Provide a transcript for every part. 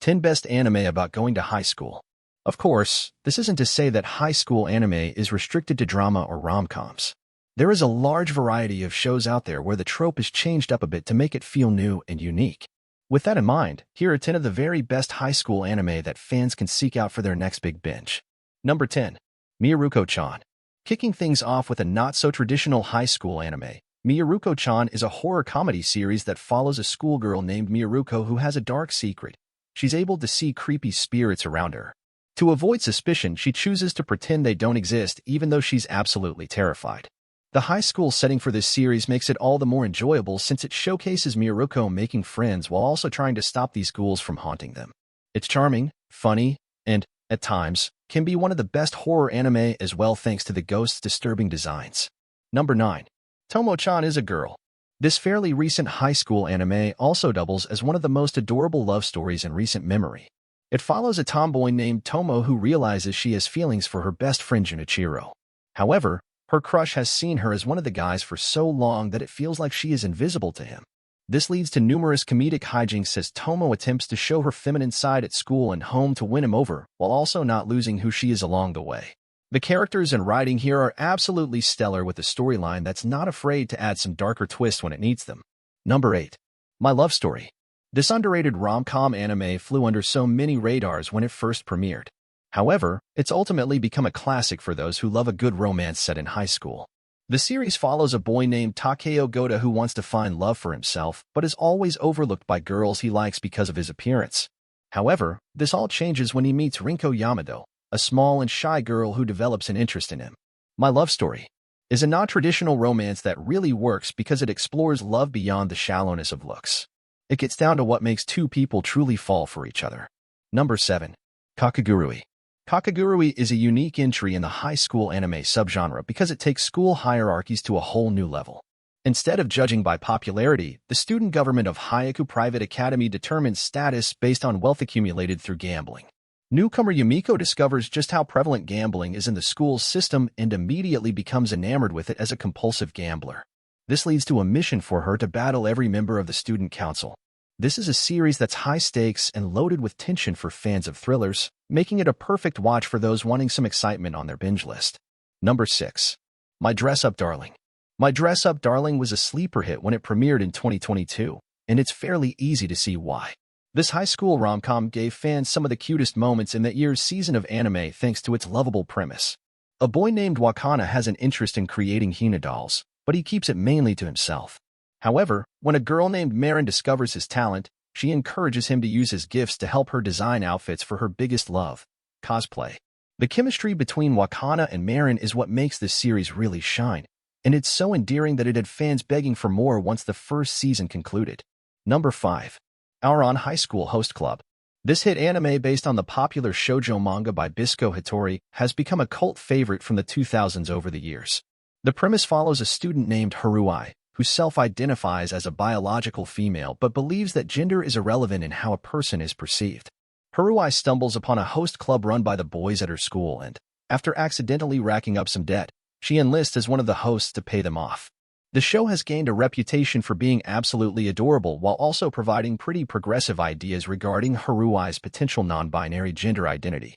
10 Best Anime About Going to High School. Of course, this isn't to say that high school anime is restricted to drama or rom-coms. There is a large variety of shows out there where the trope is changed up a bit to make it feel new and unique. With that in mind, here are 10 of the very best high school anime that fans can seek out for their next big binge. Number 10. Miruko Chan. Kicking things off with a not-so-traditional high school anime, Miruko Chan is a horror comedy series that follows a schoolgirl named Miruko who has a dark secret. She's able to see creepy spirits around her. To avoid suspicion, she chooses to pretend they don't exist even though she's absolutely terrified. The high school setting for this series makes it all the more enjoyable since it showcases Miruko making friends while also trying to stop these ghouls from haunting them. It's charming, funny, and, at times, can be one of the best horror anime as well thanks to the ghost's disturbing designs. Number 9. Tomo-chan is a Girl. This fairly recent high school anime also doubles as one of the most adorable love stories in recent memory. It follows a tomboy named Tomo who realizes she has feelings for her best friend Junichiro. However, her crush has seen her as one of the guys for so long that it feels like she is invisible to him. This leads to numerous comedic hijinks as Tomo attempts to show her feminine side at school and home to win him over, while also not losing who she is along the way. The characters and writing here are absolutely stellar with a storyline that's not afraid to add some darker twists when it needs them. Number 8. My Love Story. This underrated rom-com anime flew under so many radars when it first premiered. However, it's ultimately become a classic for those who love a good romance set in high school. The series follows a boy named Takeo Goda who wants to find love for himself, but is always overlooked by girls he likes because of his appearance. However, this all changes when he meets Rinko Yamado, a small and shy girl who develops an interest in him. My Love Story is a non-traditional romance that really works because it explores love beyond the shallowness of looks. It gets down to what makes two people truly fall for each other. Number 7. Kakurukakuru. Kakurukakuru is a unique entry in the high school anime subgenre because it takes school hierarchies to a whole new level. Instead of judging by popularity, the student government of Hyaku Private Academy determines status based on wealth accumulated through gambling. Newcomer Yumiko discovers just how prevalent gambling is in the school's system and immediately becomes enamored with it as a compulsive gambler. This leads to a mission for her to battle every member of the student council. This is a series that's high stakes and loaded with tension for fans of thrillers, making it a perfect watch for those wanting some excitement on their binge list. Number 6. My Dress Up Darling. My Dress Up Darling was a sleeper hit when it premiered in 2022, and it's fairly easy to see why. This high school rom-com gave fans some of the cutest moments in that year's season of anime thanks to its lovable premise. A boy named Wakana has an interest in creating Hina dolls, but he keeps it mainly to himself. However, when a girl named Marin discovers his talent, she encourages him to use his gifts to help her design outfits for her biggest love, cosplay. The chemistry between Wakana and Marin is what makes this series really shine, and it's so endearing that it had fans begging for more once the first season concluded. Number 5. Ouran High School Host Club. This hit anime based on the popular shoujo manga by Bisco Hattori has become a cult favorite from the 2000s over the years. The premise follows a student named Haruai, who self-identifies as a biological female but believes that gender is irrelevant in how a person is perceived. Haruai stumbles upon a host club run by the boys at her school and, after accidentally racking up some debt, she enlists as one of the hosts to pay them off. The show has gained a reputation for being absolutely adorable while also providing pretty progressive ideas regarding Haruai's potential non-binary gender identity.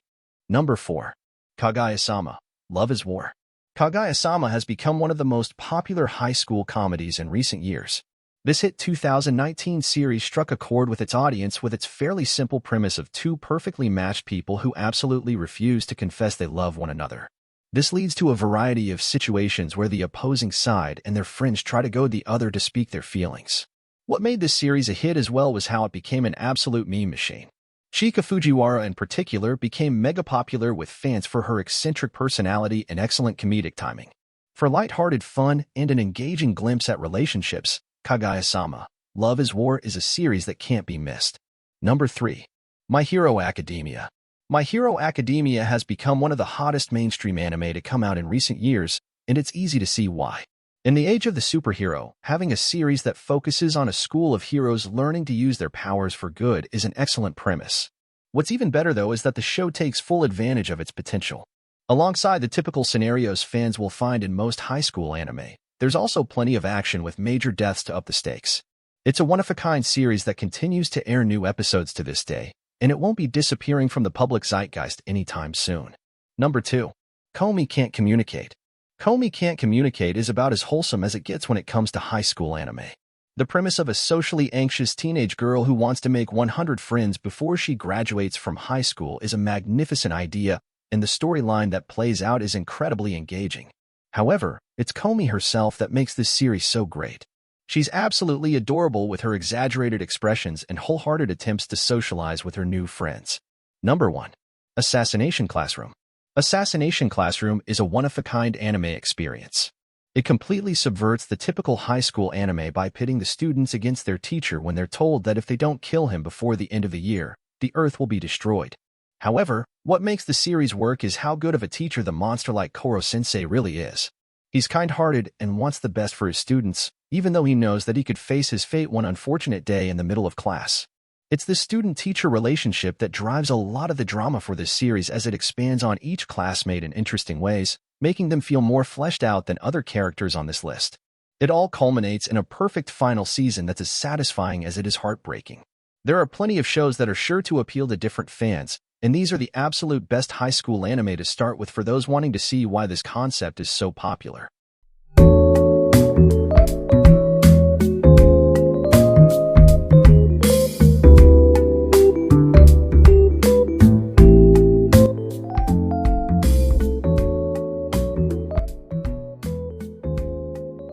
Number 4. Kagay Asama. Love is War. Kagay Asama has become one of the most popular high school comedies in recent years. This hit 2019 series struck a chord with its audience with its fairly simple premise of two perfectly matched people who absolutely refuse to confess they love one another. This leads to a variety of situations where the opposing side and their friends try to goad the other to speak their feelings. What made this series a hit as well was how it became an absolute meme machine. Chika Fujiwara in particular became mega popular with fans for her eccentric personality and excellent comedic timing. For lighthearted fun and an engaging glimpse at relationships, Kagay Asama, Love is War is a series that can't be missed. Number 3. My Hero Academia. My Hero Academia has become one of the hottest mainstream anime to come out in recent years, and it's easy to see why. In the age of the superhero, having a series that focuses on a school of heroes learning to use their powers for good is an excellent premise. What's even better, though, is that the show takes full advantage of its potential. Alongside the typical scenarios fans will find in most high school anime, there's also plenty of action with major deaths to up the stakes. It's a one-of-a-kind series that continues to air new episodes to this day, and it won't be disappearing from the public zeitgeist anytime soon. Number 2. Comey Can't Communicate. Comey Can't Communicate is about as wholesome as it gets when it comes to high school anime. The premise of a socially anxious teenage girl who wants to make 100 friends before she graduates from high school is a magnificent idea, and the storyline that plays out is incredibly engaging. However, it's Comey herself that makes this series so great. She's absolutely adorable with her exaggerated expressions and wholehearted attempts to socialize with her new friends. Number 1. Assassination Classroom. Assassination Classroom is a one-of-a-kind anime experience. It completely subverts the typical high school anime by pitting the students against their teacher when they're told that if they don't kill him before the end of the year, the Earth will be destroyed. However, what makes the series work is how good of a teacher the monster like Koro-sensei really is. He's kind-hearted and wants the best for his students, even though he knows that he could face his fate one unfortunate day in the middle of class. It's the student-teacher relationship that drives a lot of the drama for this series as it expands on each classmate in interesting ways, making them feel more fleshed out than other characters on this list. It all culminates in a perfect final season that's as satisfying as it is heartbreaking. There are plenty of shows that are sure to appeal to different fans, and these are the absolute best high school anime to start with for those wanting to see why this concept is so popular.